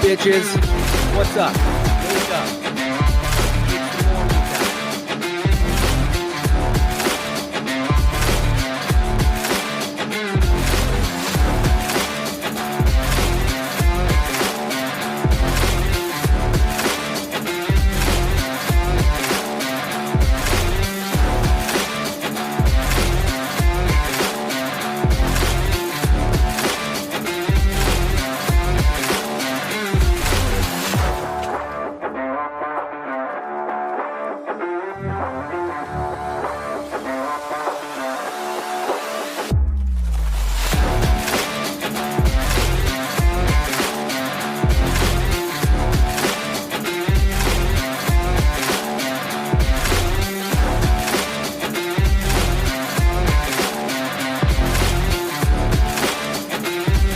bitches? What's up? Wake up. It's the morning time.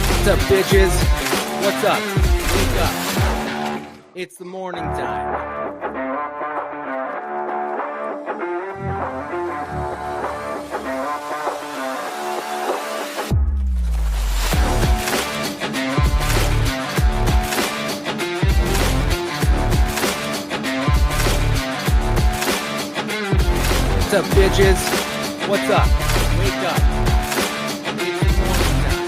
What's up, bitches? What's up? Wake up. It's the morning time. What's up, bitches? What's up? Wake up. It's the morning time.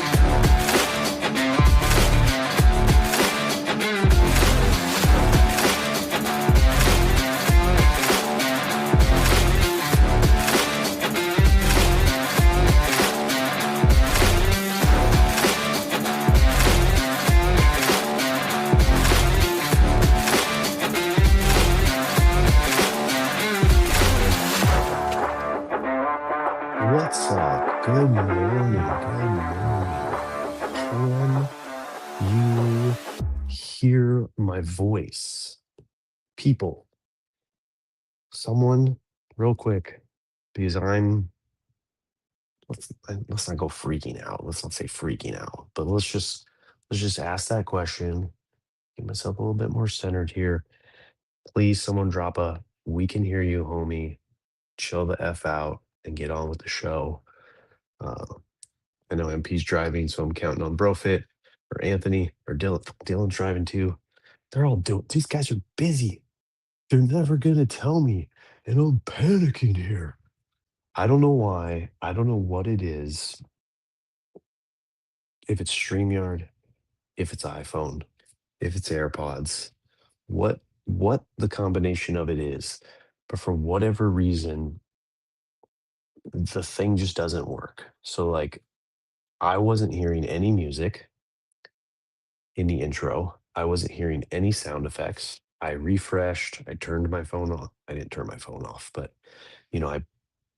What's up? Good morning. Good morning. Can you hear my voice? People, someone, real quick, because let's not go freaking out. Let's not say freaking out, but let's just ask that question. Get myself a little bit more centered here. Please, someone drop a "We can hear you, homie." Chill the f out and get on with the show. Uh, I know MP's driving, so I'm counting on Brofit or Anthony or Dylan. Dylan's driving too. They're all doing. These guys are busy. They're never gonna tell me, and I'm panicking here. I don't know why. I don't know what it is. If it's StreamYard, if it's iPhone, if it's AirPods, what the combination of it is. But for whatever reason, the thing just doesn't work. So like I wasn't hearing any music in the intro. I wasn't hearing any sound effects. I refreshed. I turned my phone off. I didn't turn my phone off, but you know,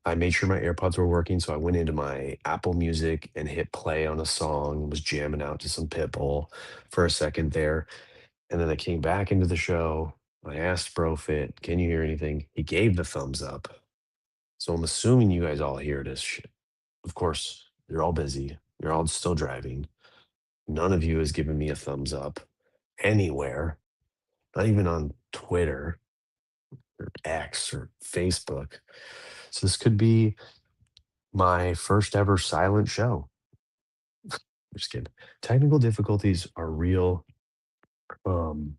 I made sure my AirPods were working. So I went into my Apple Music and hit play on a song, was jamming out to some Pitbull for a second there. And then I came back into the show. I asked Brofit, can you hear anything? He gave the thumbs up. So I'm assuming you guys all hear this shit. Of course, you're all busy. You're all still driving. None of you has given me a thumbs up anywhere, not even on Twitter or X or Facebook. So this could be my first ever silent show. Just kidding. Technical difficulties are real. Um,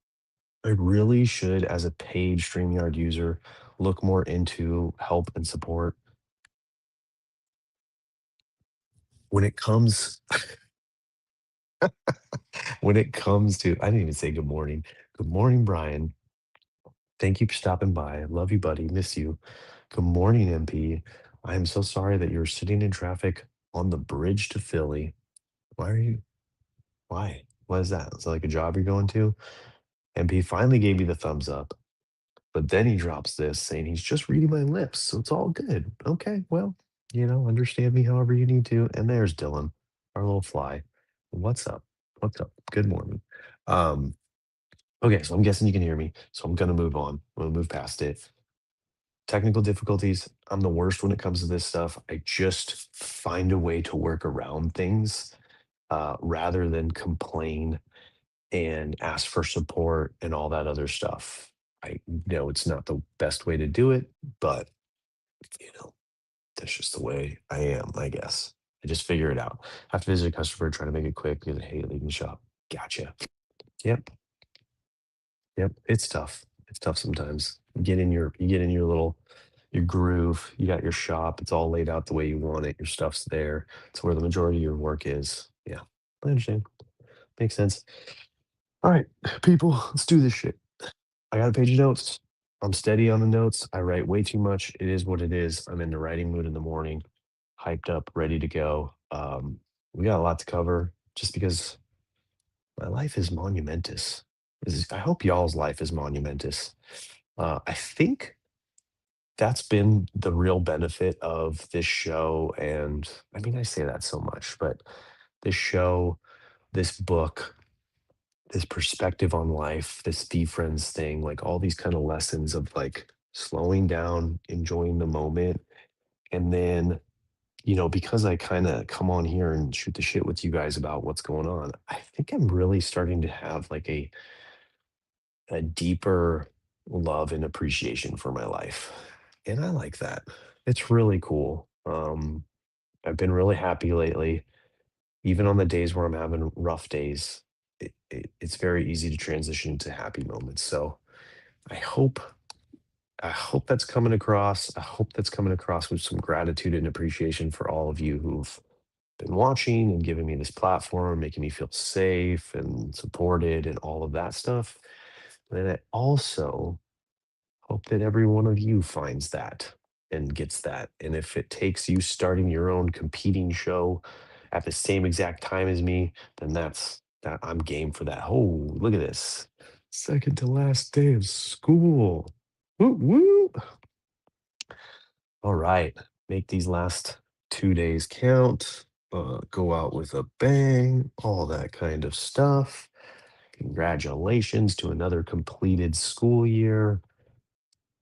I really should, as a paid StreamYard user, look more into help and support when it comes when it comes to. I didn't even say good morning. Good morning, Brian. Thank you for stopping by. Love you, buddy. Miss you. Good morning, MP. I am so sorry that you're sitting in traffic on the bridge to Philly. Why are you? Why? What is that? Is that like a job you're going to? MP finally gave me the thumbs up, but then he drops this saying he's just reading my lips, so it's all good. Okay, well, understand me however you need to. And there's Dylan, our little fly. What's up? What's up? Good morning. Um, okay, so I'm guessing you can hear me, so I'm gonna move on. I'm gonna move past it. Technical difficulties. I'm the worst when it comes to this stuff. I just find a way to work around things rather than complain and ask for support and all that other stuff. I know it's not the best way to do it, but you know, that's just the way I am, I guess. I just figure it out. I have to visit a customer, try to make it quick because I hate leaving the shop. Gotcha. Yep. Yep, it's tough. It's tough sometimes. You get in your little your groove, you got your shop, it's all laid out the way you want it, your stuff's there. It's where the majority of your work is. Yeah, I understand. Makes sense. All right, people, let's do this shit. I got a page of notes. I'm steady on the notes. I write way too much. It is what it is. I'm in the writing mood in the morning, hyped up, ready to go. We got a lot to cover just because my life is monumentous. I hope y'all's life is monumentous. I think that's been the real benefit of this show. And I mean, I say that so much, but this show, this book, this perspective on life, this be friends thing, like all these kind of lessons of like slowing down, enjoying the moment. And then, because I kind of come on here and shoot the shit with you guys about what's going on, I think I'm really starting to have like a deeper love and appreciation for my life. And I like that. It's really cool. I've been really happy lately. Even on the days where I'm having rough days, it's very easy to transition into happy moments. So I hope I hope that's coming across. I hope that's coming across with some gratitude and appreciation for all of you who've been watching and giving me this platform, making me feel safe and supported and all of that stuff. And I also hope that every one of you finds that and gets that. And if it takes you starting your own competing show at the same exact time as me, then that I'm game for that. Oh, look at this. Second to last day of school. Woo woo. All right. Make these last 2 days count. Go out with a bang, all that kind of stuff. Congratulations to another completed school year.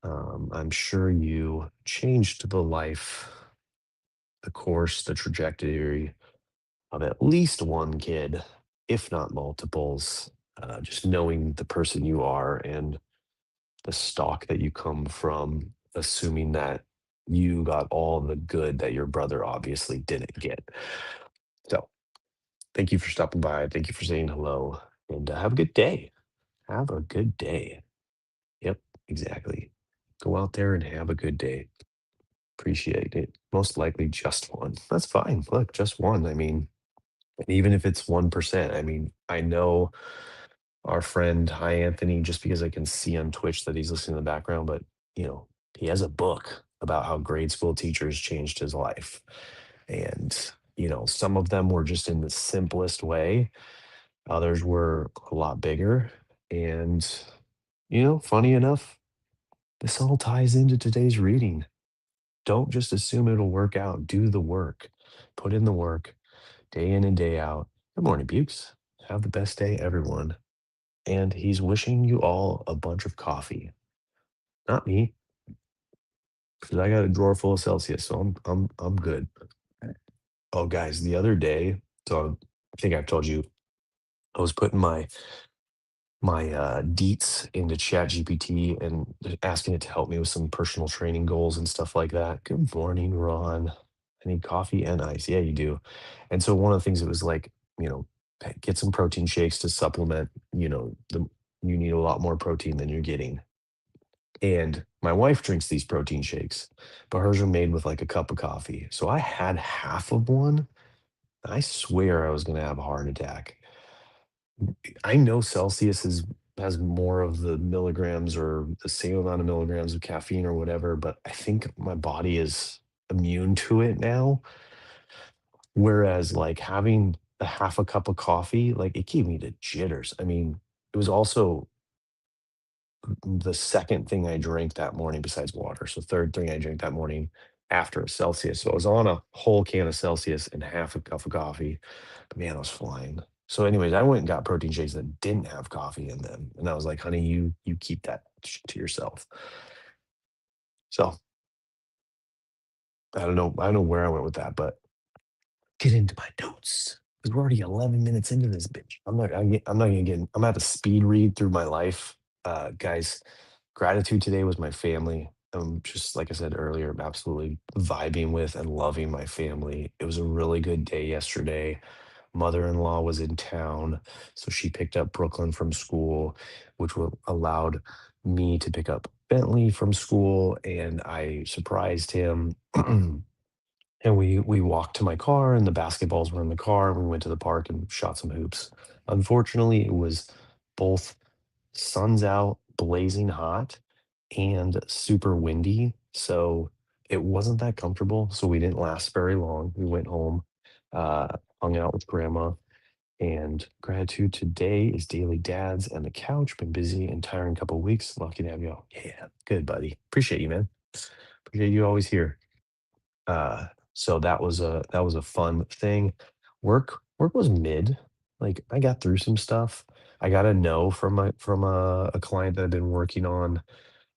I'm sure you changed the life, the course, the trajectory of at least one kid, if not multiples. Just knowing the person you are and the stock that you come from, assuming that you got all the good that your brother obviously didn't get. So, thank you for stopping by. Thank you for saying hello. And have a good day. Have a good day. Yep, exactly. Go out there and have a good day. Appreciate it. Most likely just one. That's fine. Look, just one. I mean, even if it's 1%, I mean, I know our friend, hi Anthony, just because I can see on Twitch that he's listening in the background, but he has a book about how grade school teachers changed his life. And, some of them were just in the simplest way, others were a lot bigger. And, funny enough, this all ties into today's reading. Don't just assume it'll work out. Do the work. Put in the work day in and day out. Good morning, Bukes. Have the best day, everyone. And he's wishing you all a bunch of coffee. Not me, because I got a drawer full of Celsius, so I'm good. Oh, guys, the other day, so I think I've told you, I was putting my deets into ChatGPT and asking it to help me with some personal training goals and stuff like that. Good morning, Ron. I need coffee and ice. Yeah, you do. And so one of the things it was like, get some protein shakes to supplement, you need a lot more protein than you're getting. And my wife drinks these protein shakes, but hers are made with like a cup of coffee. So I had half of one. I swear I was going to have a heart attack. I know Celsius has more of the milligrams or the same amount of milligrams of caffeine or whatever, but I think my body is immune to it now. Whereas like having a half a cup of coffee, like it gave me the jitters. I mean, it was also the second thing I drank that morning besides water. So third thing I drank that morning after a Celsius. So I was on a whole can of Celsius and half a cup of coffee. But man, I was flying. So, anyways, I went and got protein shakes that didn't have coffee in them. And I was like, honey, you keep that to yourself. So I don't know where I went with that, but get into my notes. Because we're already 11 minutes into this bitch. I'm not gonna get I'm gonna have to speed read through my life. Guys, gratitude today was my family. Just like I said earlier, I'm absolutely vibing with and loving my family. It was a really good day yesterday. Mother-in-law was in town, so she picked up Brooklyn from school, which allowed me to pick up Bentley from school, and I surprised him. And we walked to my car, and the basketballs were in the car. We went to the park and shot some hoops. Unfortunately, it was both sun's out, blazing hot, and super windy, so it wasn't that comfortable. So we didn't last very long. We went home, uh, hung out with grandma, and gratitude today is daily dads and the couch. Been busy and tiring couple weeks. Lucky to have you all. Yeah, good buddy. Appreciate you, man. Appreciate you always here. So that was a fun thing. Work was mid. Like I got through some stuff. I got a no from a client that I've been working on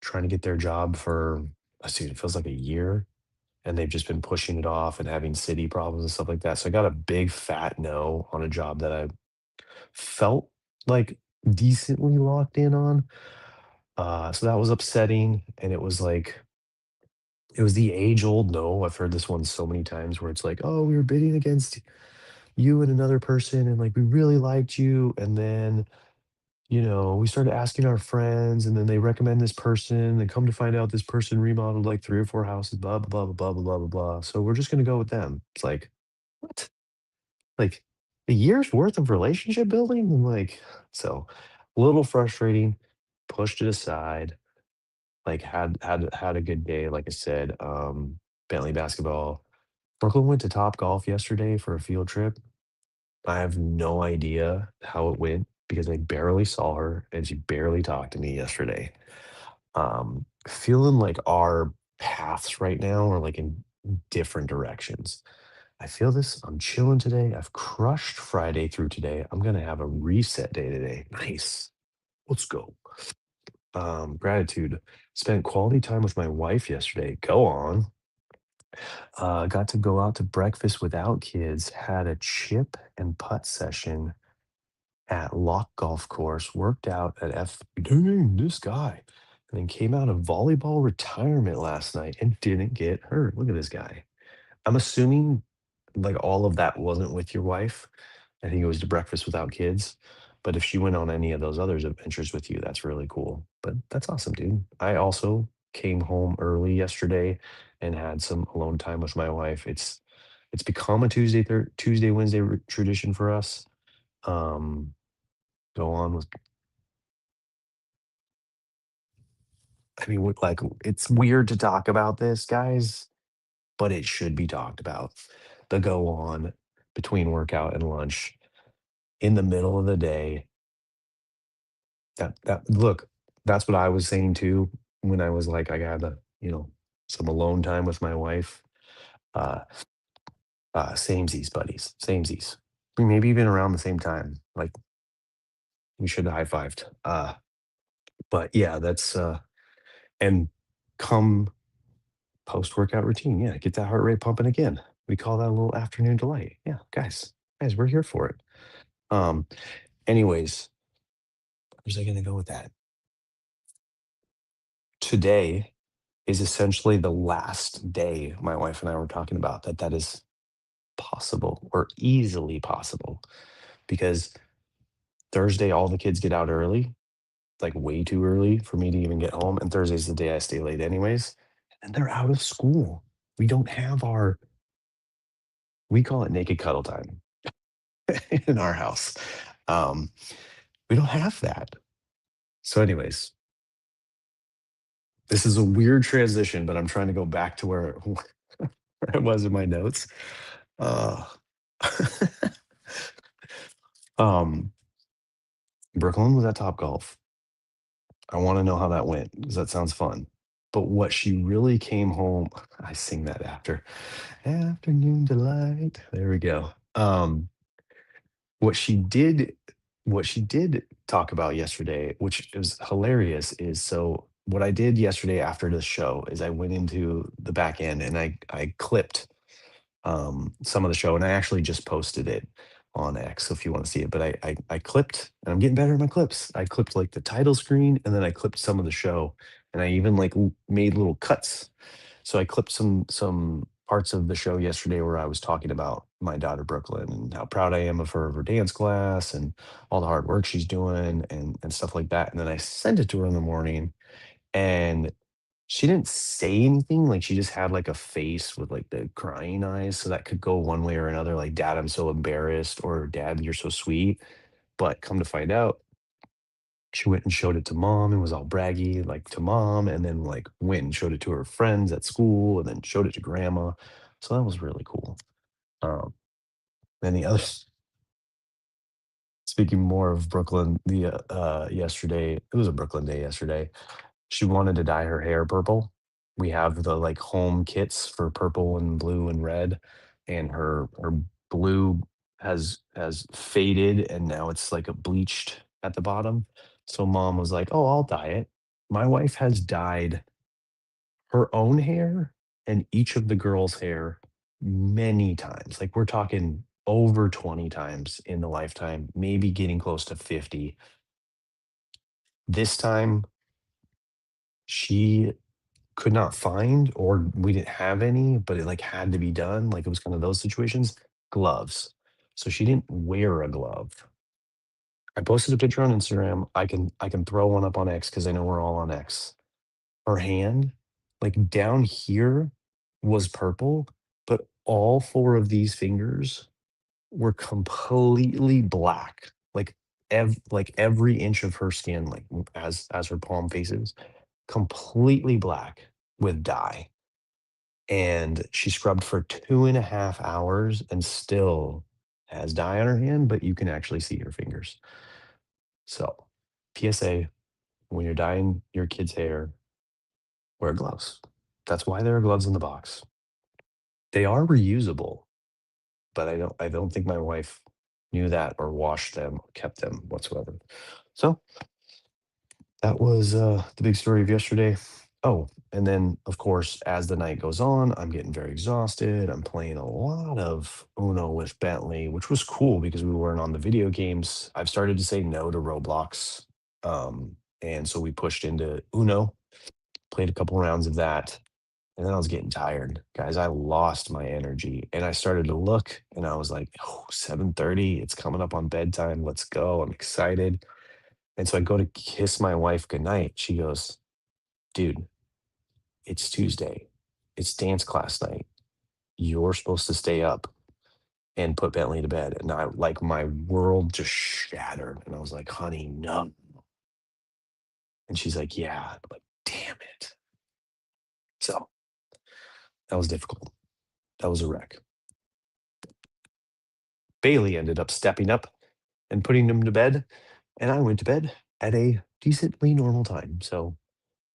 trying to get their job for, let's see, it feels like a year, and they've just been pushing it off and having city problems and stuff like that. So I got a big fat no on a job that I felt like decently locked in on. So that was upsetting, and it was the age old no. I've heard this one so many times where it's like, "Oh, we were bidding against you and another person, and like we really liked you, and then we started asking our friends, and then they recommend this person, and come to find out this person remodeled like 3 or 4 houses, blah, blah, blah, blah, blah, blah, blah, blah. So we're just gonna go with them." It's like, "What? Like, a year's worth of relationship building?" And like, so a little frustrating, pushed it aside, like had a good day, like I said. Bentley basketball. Brooklyn went to Top Golf yesterday for a field trip. I have no idea how it went because I barely saw her and she barely talked to me yesterday. Feeling like our paths right now are like in different directions. I feel this. I'm chilling today. I've crushed Friday through today. I'm gonna have a reset day today. Nice. Let's go. Gratitude. Spent quality time with my wife yesterday. Go on. Got to go out to breakfast without kids. Had a chip and putt session at Lock Golf Course, worked out at dang, this guy, and then came out of volleyball retirement last night and didn't get hurt. Look at this guy. I'm assuming like all of that wasn't with your wife. I think it was to breakfast without kids. But if she went on any of those other adventures with you, that's really cool. But that's awesome, dude. I also came home early yesterday and had some alone time with my wife. It's become a Tuesday, Wednesday tradition for us. Um, Go on with, I mean, like, it's weird to talk about this, guys, but it should be talked about. The go on between workout and lunch in the middle of the day. That look, that's what I was saying too when I was like, I got some alone time with my wife. Uh, Samesies, buddies, samesies. We maybe even around the same time. Like we should have high fived. But yeah, and come post workout routine. Yeah, get that heart rate pumping again. We call that a little afternoon delight. Yeah, guys, we're here for it. Um, Anyways, where's I gonna go with that? Today is essentially the last day my wife and I were talking about that is possible or easily possible because Thursday all the kids get out early, like way too early for me to even get home. And Thursday's the day I stay late anyways. And they're out of school. We don't have we call it naked cuddle time in our house. Um, we don't have that. So, anyways, this is a weird transition, but I'm trying to go back to where, where I was in my notes. Uh, um, Brooklyn was at Top Golf. I want to know how that went because that sounds fun. But what she really came home, I sing that after afternoon delight. There we go. What she did, what she did talk about yesterday, which is hilarious, is so what I did yesterday after the show is I went into the back end and I clipped some of the show, and I actually just posted it on X. So if you want to see it, but I clipped, and I'm getting better at my clips. I clipped like the title screen, and then I clipped some of the show, and I even like made little cuts. So I clipped some parts of the show yesterday where I was talking about my daughter Brooklyn and how proud I am of her dance class and all the hard work she's doing and stuff like that. And then I sent it to her in the morning, and she didn't say anything. Like, she just had like a face with like the crying eyes, so that could go one way or another. Like, "Dad, I'm so embarrassed," or, "Dad, you're so sweet." But come to find out, she went and showed it to mom and was all braggy, like, to mom, and then, like, went and showed it to her friends at school, and then showed it to grandma. So that was really cool. Um, and the other speaking more of Brooklyn, yesterday it was a Brooklyn day yesterday. She wanted to dye her hair purple. We have the, like, home kits for purple and blue and red, and her blue has faded, and now it's, like, a bleached at the bottom. So mom was like, "Oh, I'll dye it." My wife has dyed her own hair and each of the girls' hair many times. Like, we're talking over 20 times in the lifetime, maybe getting close to 50. This time, she could not find, or we didn't have any, but it, like, had to be done. Like, it was one of those situations, gloves. So she didn't wear a glove. I posted a picture on Instagram. I can throw one up on X because I know we're all on X. Her hand, like, down here was purple, but all 4 of these fingers were completely black. Like, every inch of her skin, like, as her palm faces, completely black with dye. And she scrubbed for 2.5 hours and still has dye on her hand, but you can actually see her fingers. So, PSA, when you're dyeing your kid's hair, wear gloves. That's why there are gloves in the box. They are reusable, but I don't think my wife knew that or washed them or kept them whatsoever. So that was the big story of yesterday. Oh, and then of course, as the night goes on, I'm getting very exhausted. I'm playing a lot of Uno with Bentley, which was cool because we weren't on the video games. I've started to say no to Roblox. And so we pushed into Uno, played a couple rounds of that. And then I was getting tired. Guys, I lost my energy, and I started to look, and I was like, "Oh, 7:30, it's coming up on bedtime. Let's go. I'm excited." And so I go to kiss my wife goodnight. She goes, "Dude, it's Tuesday. It's dance class night. You're supposed to stay up and put Bentley to bed." And I, like, my world just shattered. And I was like, "Honey, no." And she's like, "Yeah." I'm like, "Damn it." So that was difficult. That was a wreck. Bailey ended up stepping up and putting him to bed, and I went to bed at a decently normal time. So,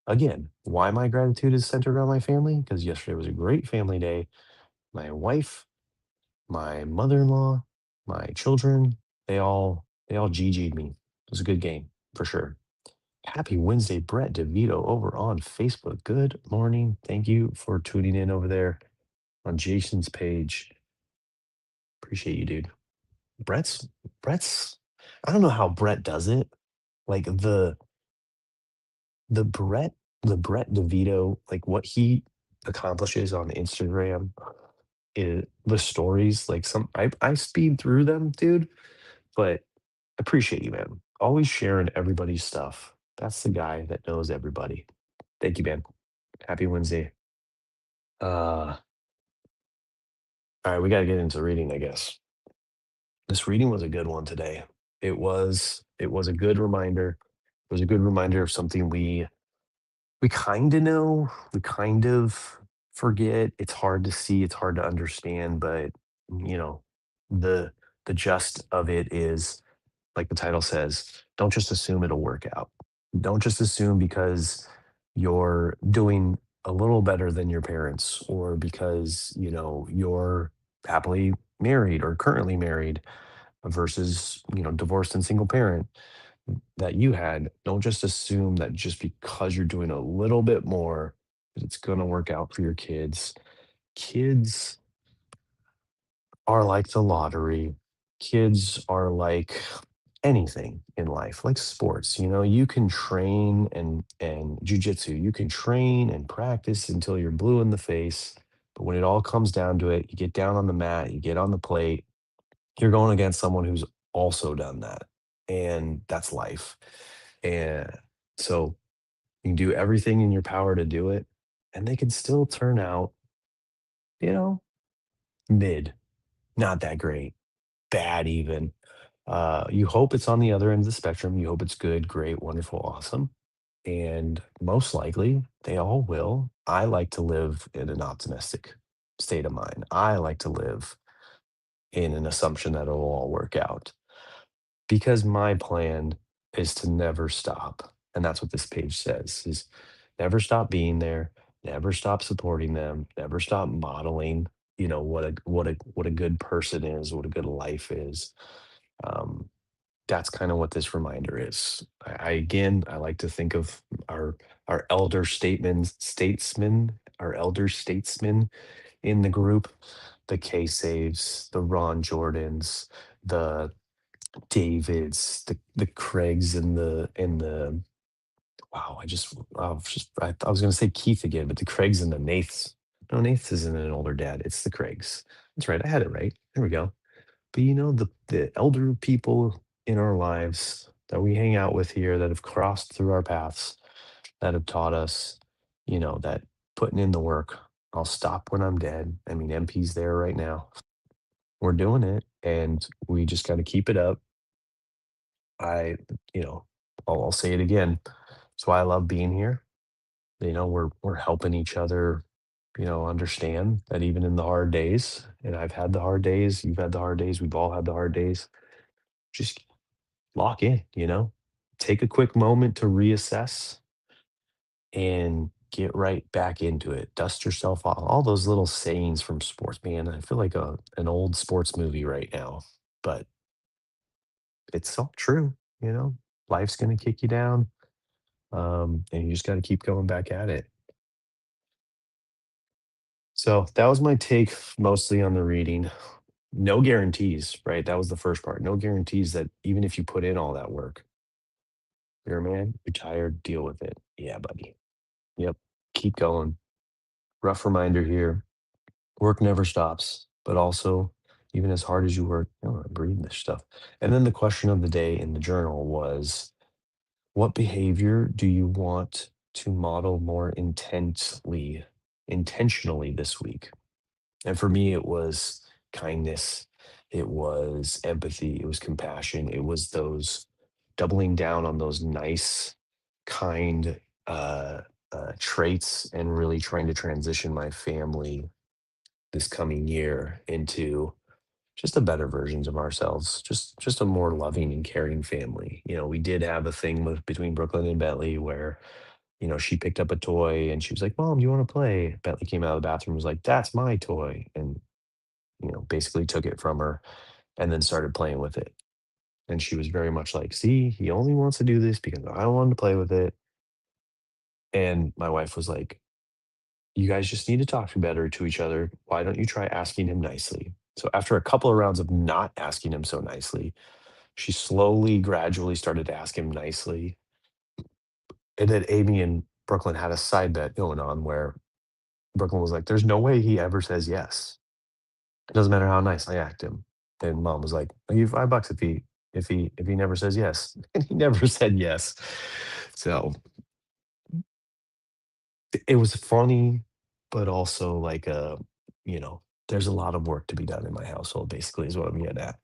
again, why my gratitude is centered around my family? Because yesterday was a great family day. My wife, my mother-in-law, my children, they all GG'd me. It was a good game for sure. Happy Wednesday, Brett DeVito over on Facebook. Good morning. Thank you for tuning in over there on Jason's page. Appreciate you, dude. Brett's Brett's I don't know how Brett does it. Like, the Brett the Brett DeVito, like, what he accomplishes on Instagram, the stories, like, I speed through them, dude, but appreciate you, man. Always sharing everybody's stuff. That's the guy that knows everybody. Thank you, man. Happy Wednesday. Uh, alright, we gotta get into reading, I guess. This reading was a good one today. It was a good reminder. It was a good reminder of something we kinda know, we kind of forget. It's hard to see, it's hard to understand, but, you know, the the gist of it is, like the title says, don't just assume it'll work out. Don't just assume because you're doing a little better than your parents, or because, you're happily married or currently married versus, divorced and single parent that you had. Don't just assume that just because you're doing a little bit more, that it's going to work out for your kids. Kids are like the lottery. Kids are like anything in life, like sports. You can train and jujitsu. You can train and practice until you're blue in the face, But when it all comes down to it, you get down on the mat, you get on the plate, you're going against someone who's also done that. And that's life. And so you can do everything in your power to do it, and they can still turn out, you know, mid, not that great, bad even. You hope it's on the other end of the spectrum. You hope it's good, great, wonderful, awesome. And most likely they all will. I like to live in an optimistic state of mind. I like to live in an assumption that it'll all work out because my plan is to never stop. And that's what this page says is never stop being there, never stop supporting them, never stop modeling, what a good person is, what a good life is. Um, that's kind of what this reminder is. I like to think of our our elder our elder statesmen in the group, the K saves, the Ron Jordans, the Davids, the Craigs and the wow, I was gonna say Keith again, but the Craigs and the Naths. No, Naths isn't an older dad, it's the Craigs. That's right, I had it right. There we go. But the elder people in our lives that we hang out with here that have crossed through our paths, that have taught us, that putting in the work. I'll stop when I'm dead. I mean, MP's there right now. We're doing it, and we just got to keep it up. I, you know, I'll say it again. That's why I love being here. We're helping each other, understand that even in the hard days, and I've had the hard days, you've had the hard days, we've all had the hard days. Just lock in. Take a quick moment to reassess and get right back into it. Dust yourself off. All those little sayings from sports, man. I feel like an old sports movie right now, but it's all true. Life's going to kick you down, and you just got to keep going back at it. So that was my take mostly on the reading. No guarantees, right? That was the first part. No guarantees that even if you put in all that work, you're a man, you're tired, deal with it. Yeah, buddy. Yep. Keep going. Rough reminder here. Work never stops, but also, even as hard as you work, I'm reading this stuff. And then the question of the day in the journal was what behavior do you want to model more intentionally this week? And for me, it was kindness, it was empathy, it was compassion, it was those doubling down on those nice, kind traits and really trying to transition my family this coming year into just a better versions of ourselves, just a more loving and caring family. We did have a thing between Brooklyn and Bentley where she picked up a toy and she was like, "Mom, do you want to play?" Bentley came out of the bathroom and was like, "That's my toy," and basically took it from her and then started playing with it. And she was very much like, "See, he only wants to do this because I want to play with it." And my wife was like, "You guys just need to talk better to each other. Why don't you try asking him nicely?" So after a couple of rounds of not asking him so nicely, she slowly, gradually started to ask him nicely. And then Amy and Brooklyn had a side bet going on where Brooklyn was like, "There's no way he ever says yes. It doesn't matter how nice I act him." And mom was like, "I'll give you $5 if he never says yes." And he never said yes. So it was funny, but also like you know, there's a lot of work to be done in my household, basically, is what I'm getting at.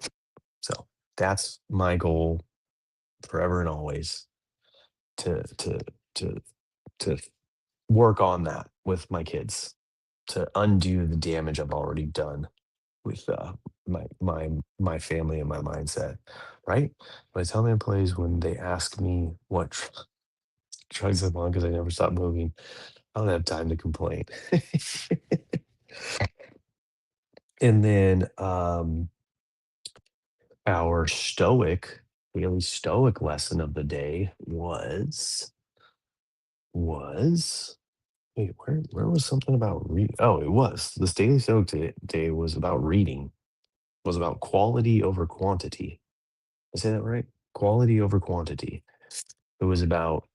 So that's my goal forever and always to to to to work on that with my kids, to undo the damage I've already done with my family and my mindset, right? When I tell my employees when they ask me what drugs I'm on because I never stop moving, I don't have time to complain. And then our daily stoic lesson of the day was wait, where was something about reading? Oh, it was. This daily stoic day was about reading, was about quality over quantity. I say that right? Quality over quantity. It was about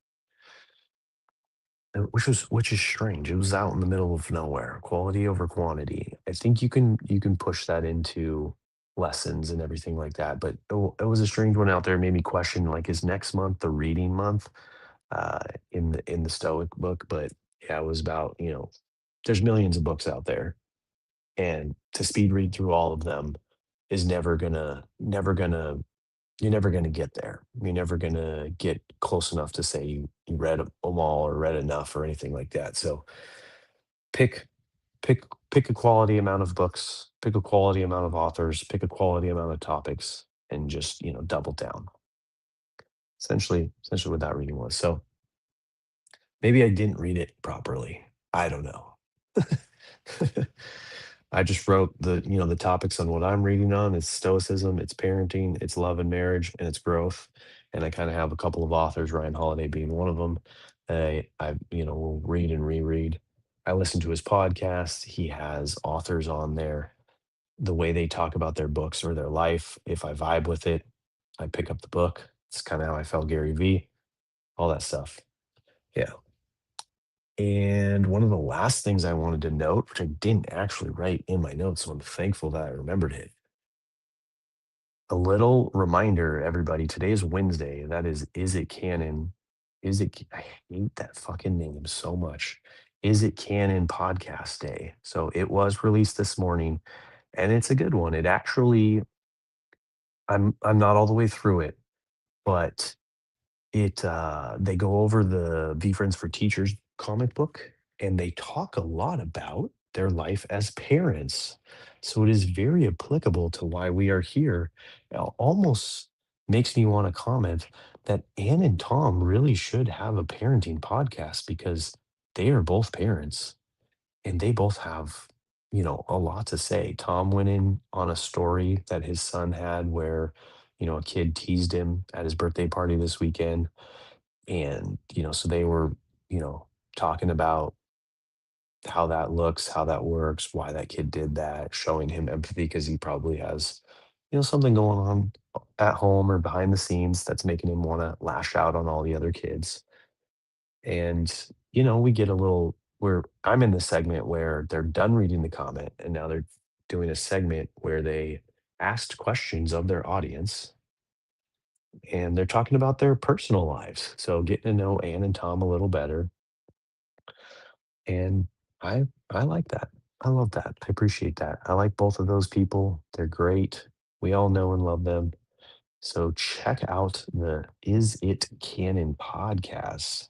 which is strange. It was out in the middle of nowhere, quality over quantity. I think you can push that into lessons and everything like that. But it was a strange one out there. It made me question, like, is next month the reading month uh, in the Stoic book? But yeah, it was about, there's millions of books out there, and to speed read through all of them is never gonna you're never gonna get there. You're never gonna get close enough to say you read them all or read enough or anything like that. So pick pick pick a quality amount of books, pick a quality amount of authors, pick a quality amount of topics, and just double down. Essentially what that reading was. So maybe I didn't read it properly. I don't know. I just wrote the topics on what I'm reading on. It's stoicism, it's parenting, it's love and marriage, and it's growth. And I kind of have a couple of authors, Ryan Holiday being one of them. I will read and reread. I listen to his podcast. He has authors on there. The way they talk about their books or their life, if I vibe with it, I pick up the book. It's kind of how I felt Gary V, all that stuff. Yeah. And one of the last things I wanted to note, which I didn't actually write in my notes, so I'm thankful that I remembered it. A little reminder, everybody, today is Wednesday. That is it canon? I hate that fucking name so much. Is it canon podcast day? So it was released this morning, and it's a good one. It actually, I'm not all the way through it, but they go over the V Friends for Teachers comic book, and they talk a lot about their life as parents. So it is very applicable to why we are here. Almost makes me want to comment that Ann and Tom really should have a parenting podcast because they are both parents and they both have, a lot to say. Tom went in on a story that his son had where, a kid teased him at his birthday party this weekend, and, so they were, you know, talking about how that looks, how that works, why that kid did that, showing him empathy because he probably has, something going on at home or behind the scenes that's making him want to lash out on all the other kids. And, we get a little where I'm in the segment where they're done reading the comment and now they're doing a segment where they asked questions of their audience and they're talking about their personal lives. So getting to know Ann and Tom a little better. And I like that. I love that. I appreciate that. I like both of those people. They're great. We all know and love them. So check out the Is It Canon podcast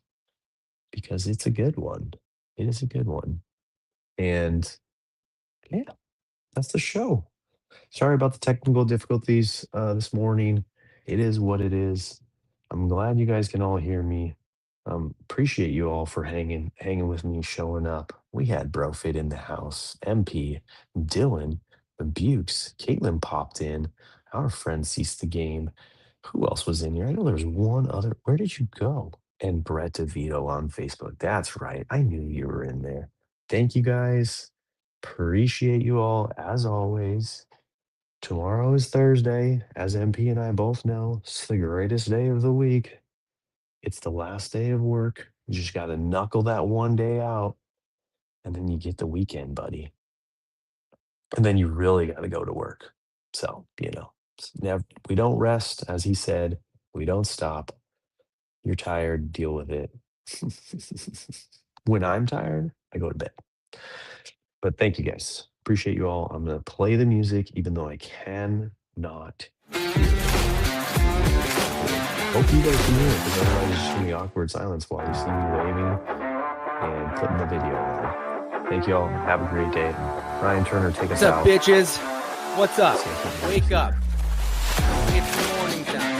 because it's a good one. It is a good one. And yeah, that's the show. Sorry about the technical difficulties this morning. It is what it is. I'm glad you guys can all hear me. Appreciate you all for hanging with me, showing up. We had Brofit in the house, MP, Dylan, the Bukes, Caitlin popped in. Our friend ceased the game. Who else was in here? I know there was one other. Where did you go? And Brett DeVito on Facebook. That's right. I knew you were in there. Thank you guys. Appreciate you all as always. Tomorrow is Thursday, as MP and I both know. It's the greatest day of the week. It's the last day of work. You just got to knuckle that one day out, and then you get the weekend, buddy. And then you really got to go to work. So, we don't rest, as he said. We don't stop. You're tired, deal with it. When I'm tired, I go to bed. But thank you guys. Appreciate you all. I'm going to play the music, even though I cannot hear it. Hope you guys can hear it, because otherwise it's just going to be awkward silence while you see me waving and putting the video on. Thank you all. Have a great day. Ryan Turner, take us out. What's up, bitches? What's up? Wake up. It's morning time.